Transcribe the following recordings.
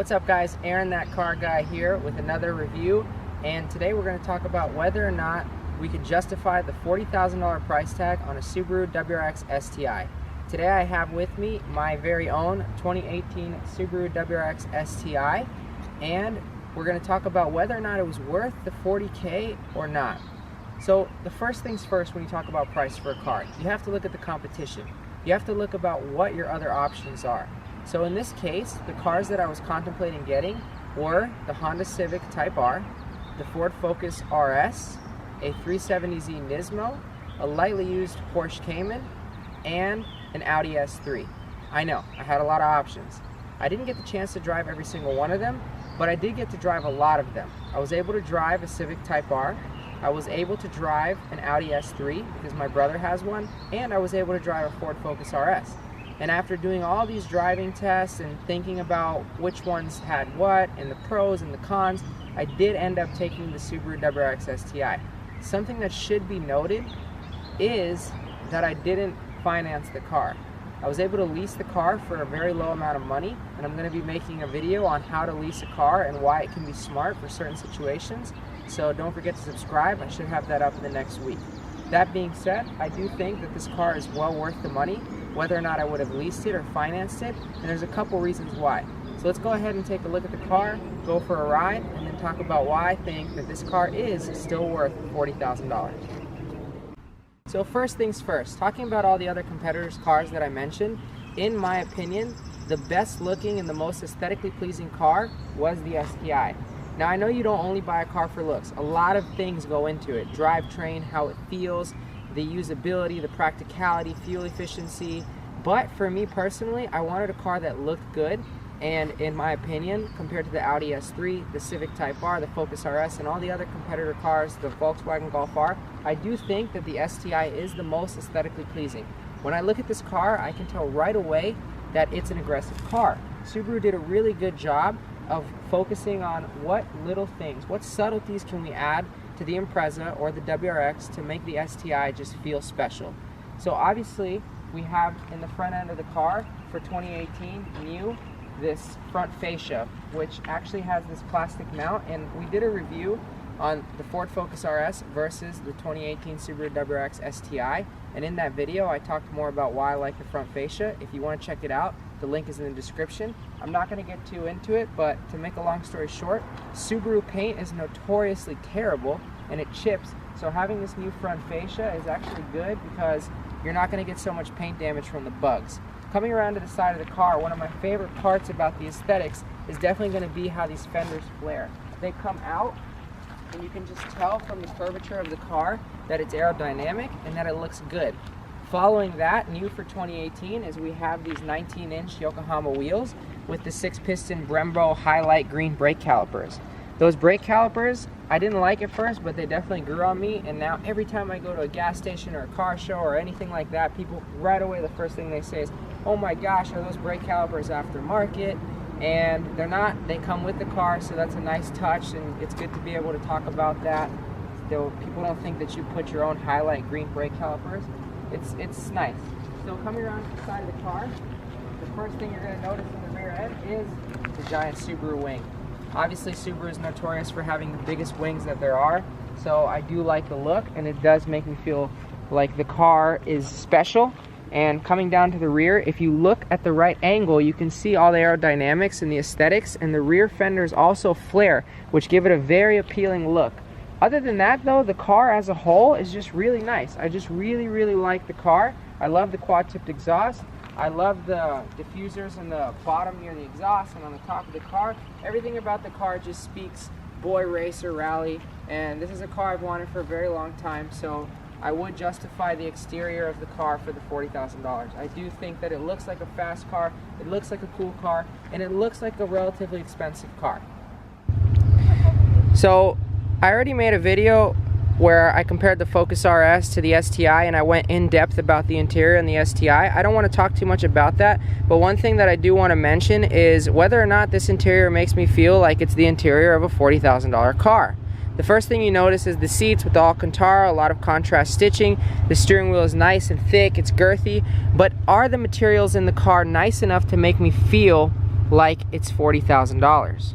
What's up guys, Aaron that car guy here with another review, and today we're going to talk about whether or not we could justify the $40,000 price tag on a Subaru WRX STI. Today I have with me my very own 2018 Subaru WRX STI, and we're going to talk about whether or not it was worth the $40K or not. So the first things first, when you talk about price for a car, you have to look at the competition. You have to look about what your other options are. So in this case, the cars that I was contemplating getting were the Honda Civic Type R, the Ford Focus RS, a 370Z Nismo, a lightly used Porsche Cayman, and an Audi S3. I know, I had a lot of options. I didn't get the chance to drive every single one of them, but I did get to drive a lot of them. I was able to drive a Civic Type R, I was able to drive an Audi S3 because my brother has one, and I was able to drive a Ford Focus RS. And after doing all these driving tests and thinking about which ones had what and the pros and the cons, I did end up taking the Subaru WRX STI. Something that should be noted is that I didn't finance the car. I was able to lease the car for a very low amount of money, and I'm going to be making a video on how to lease a car and why it can be smart for certain situations. So don't forget to subscribe. I should have that up in the next week. That being said, I do think that this car is well worth the money, whether or not I would have leased it or financed it, and there's a couple reasons why. So let's go ahead and take a look at the car, go for a ride, and then talk about why I think that this car is still worth $40,000. So first things first, talking about all the other competitors' cars that I mentioned, in my opinion, the best looking and the most aesthetically pleasing car was the STI. Now I know you don't only buy a car for looks. A lot of things go into it. Drivetrain, how it feels, the usability, the practicality, fuel efficiency. But for me personally, I wanted a car that looked good, and in my opinion, compared to the Audi S3, the Civic Type R, the Focus RS, and all the other competitor cars, the Volkswagen Golf R, I do think that the STI is the most aesthetically pleasing. When I look at this car, I can tell right away that it's an aggressive car. Subaru did a really good job of focusing on what little things, what subtleties can we add to the Impreza or the WRX to make the STI just feel special. So obviously we have in the front end of the car for 2018 new this front fascia, which actually has this plastic mount, and we did a review on the Ford Focus RS versus the 2018 Subaru WRX STI, and in that video I talked more about why I like the front fascia. If you want to check it out, the link is in the description. I'm not going to get too into it, but to make a long story short, Subaru paint is notoriously terrible and it chips, so having this new front fascia is actually good because you're not going to get so much paint damage from the bugs. Coming around to the side of the car, one of my favorite parts about the aesthetics is definitely going to be how these fenders flare. They come out, and you can just tell from the curvature of the car that it's aerodynamic and that it looks good. Following that, new for 2018 is we have these 19-inch Yokohama wheels with the 6-piston Brembo highlight green brake calipers. Those brake calipers, I didn't like at first, but they definitely grew on me, and now every time I go to a gas station or a car show or anything like that, people right away, the first thing they say is, oh my gosh, are those brake calipers aftermarket? And they're not. They come with the car, so that's a nice touch, and it's good to be able to talk about that. Though people don't think that you put your own highlight green brake calipers. It's nice. So coming around to the side of the car, the first thing you're going to notice in the rear end is the giant Subaru wing. Obviously Subaru is notorious for having the biggest wings that there are, so I do like the look, and it does make me feel like the car is special. And coming down to the rear, if you look at the right angle, you can see all the aerodynamics and the aesthetics, and the rear fenders also flare, which give it a very appealing look. Other than that though, the car as a whole is just really nice. I just really like the car. I love the quad-tipped exhaust. I love the diffusers in the bottom near the exhaust and on the top of the car. Everything about the car just speaks boy racer rally, and this is a car I've wanted for a very long time, so I would justify the exterior of the car for the $40,000. I do think that it looks like a fast car, it looks like a cool car, and it looks like a relatively expensive car. So I already made a video where I compared the Focus RS to the STI, and I went in depth about the interior and the STI. I don't want to talk too much about that, but one thing that I do want to mention is whether or not this interior makes me feel like it's the interior of a $40,000 car. The first thing you notice is the seats with the Alcantara, a lot of contrast stitching. The steering wheel is nice and thick, it's girthy, but are the materials in the car nice enough to make me feel like it's $40,000?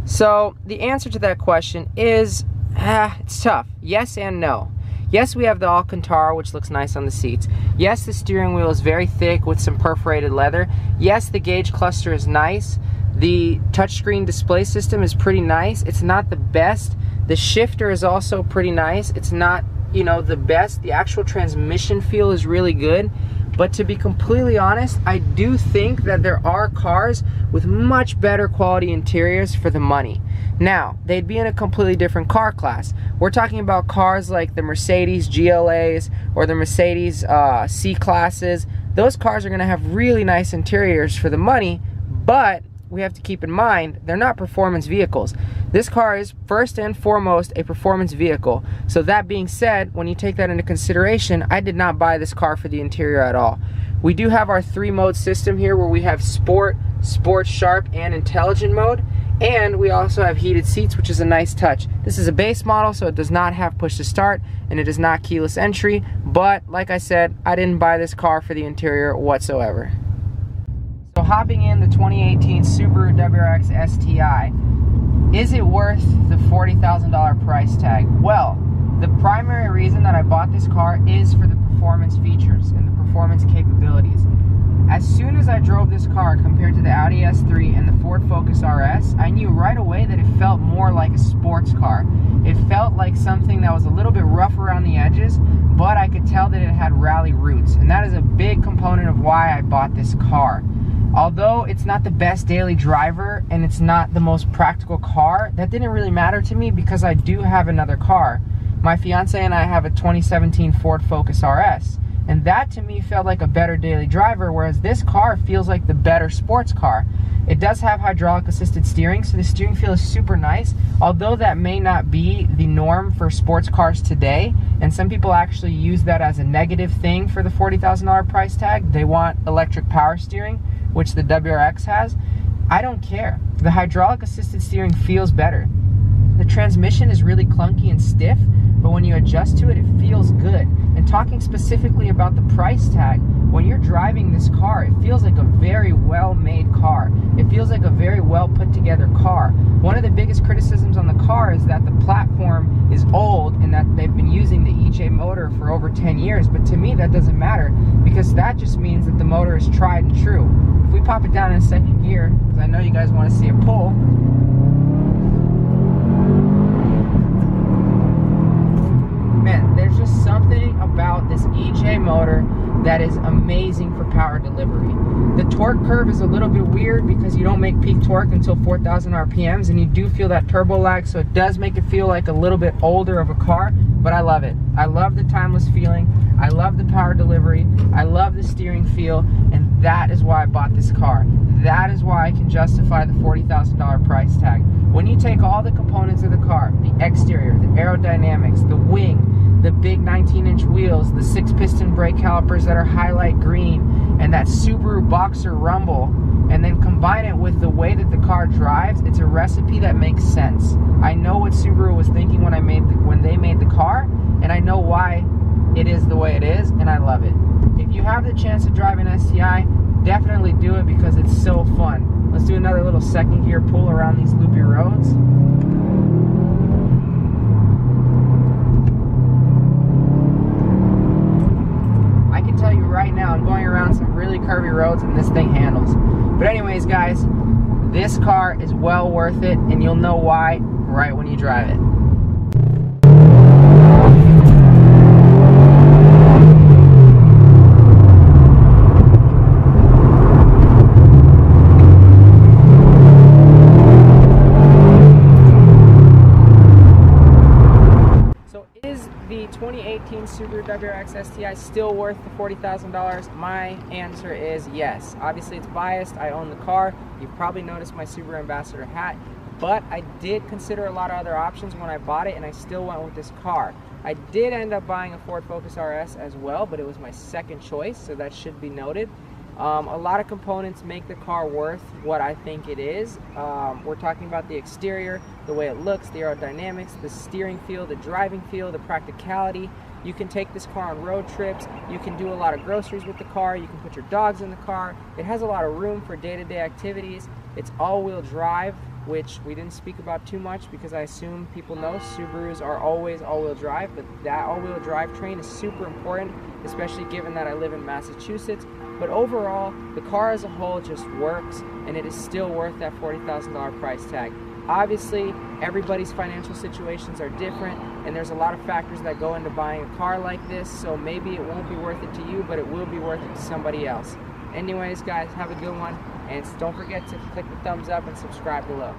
So the answer to that question is, it's tough. Yes and no. Yes, we have the Alcantara, which looks nice on the seats. Yes, the steering wheel is very thick with some perforated leather. Yes, the gauge cluster is nice. The touchscreen display system is pretty nice. It's not the best. The shifter is also pretty nice. It's not, you know, the best. The actual transmission feel is really good. But to be completely honest, I do think that there are cars with much better quality interiors for the money. Now, they'd be in a completely different car class. We're talking about cars like the Mercedes GLAs or the Mercedes C-classes. Those cars are going to have really nice interiors for the money, but we have to keep in mind they're not performance vehicles. This car is first and foremost a performance vehicle. So that being said, when you take that into consideration, I did not buy this car for the interior at all. We do have our 3-mode system here where we have Sport, Sport Sharp, and Intelligent mode. And we also have heated seats, which is a nice touch. This is a base model, so it does not have push to start, and it is not keyless entry. But like I said, I didn't buy this car for the interior whatsoever. So hopping in the 2018 Subaru WRX STI, is it worth the $40,000 price tag? Well, the primary reason that I bought this car is for the performance features and the performance capabilities. As soon as I drove this car compared to the Audi S3 and the Ford Focus RS, I knew right away that it felt more like a sports car. It felt like something that was a little bit rough around the edges, but I could tell that it had rally roots, and that is a big component of why I bought this car. Although it's not the best daily driver and it's not the most practical car, that didn't really matter to me because I do have another car. My fiance and I have a 2017 Ford Focus RS, and that to me felt like a better daily driver, whereas this car feels like the better sports car. It does have hydraulic assisted steering, so the steering feel is super nice, although that may not be the norm for sports cars today, and some people actually use that as a negative thing for the $40,000 price tag. They want electric power steering, which the WRX has. I don't care. The hydraulic assisted steering feels better. The transmission is really clunky and stiff, but when you adjust to it, it feels good. And talking specifically about the price tag, when you're driving this car, it feels like a very well-made car. It feels like a very well put together car. One of the biggest criticisms on the car is that the platform is old and that they've been using the EJ motor for over 10 years, but to me that doesn't matter because that just means that the motor is tried and true. If we pop it down in second gear, because I know you guys want to see it pull, man, there's just something about this EJ motor that is amazing for power delivery. The torque curve is a little bit weird because you don't make peak torque until 4,000 RPMs, and you do feel that turbo lag, so it does make it feel like a little bit older of a car, but I love it. I love the timeless feeling. I love the power delivery. I love the steering feel, and that is why I bought this car. That is why I can justify the $40,000 price tag. When you take all the components of the car, the exterior, the aerodynamics, the wing, the big 19-inch wheels, the 6-piston brake calipers that are highlight green, and that Subaru Boxer rumble, and then combine it with the way that the car drives, it's a recipe that makes sense. I know what Subaru was thinking when they made the car, and I know why it is the way it is, and I love it. If you have the chance to drive an STI, definitely do it because it's so fun. Let's do another little second gear pull around these loopy roads. I can tell you right now, I'm going around some really curvy roads and this thing handles. But anyways, guys, this car is well worth it, and you'll know why right when you drive it. The 2018 Subaru WRX STI still worth the $40,000? My answer is yes. Obviously it's biased, I own the car. You've probably noticed my Subaru Ambassador hat, but I did consider a lot of other options when I bought it, and I still went with this car. I did end up buying a Ford Focus RS as well, but it was my second choice, so that should be noted. A lot of components make the car worth what I think it is. We're talking about the exterior, the way it looks, the aerodynamics, the steering feel, the driving feel, the practicality. You can take this car on road trips. You can do a lot of groceries with the car. You can put your dogs in the car. It has a lot of room for day-to-day activities. It's all-wheel drive, which we didn't speak about too much because I assume people know Subarus are always all-wheel drive, but that all-wheel drive train is super important, especially given that I live in Massachusetts. But overall, the car as a whole just works, and it is still worth that $40,000 price tag. Obviously, everybody's financial situations are different, and there's a lot of factors that go into buying a car like this, so maybe it won't be worth it to you, but it will be worth it to somebody else. Anyways, guys, have a good one, and don't forget to click the thumbs up and subscribe below.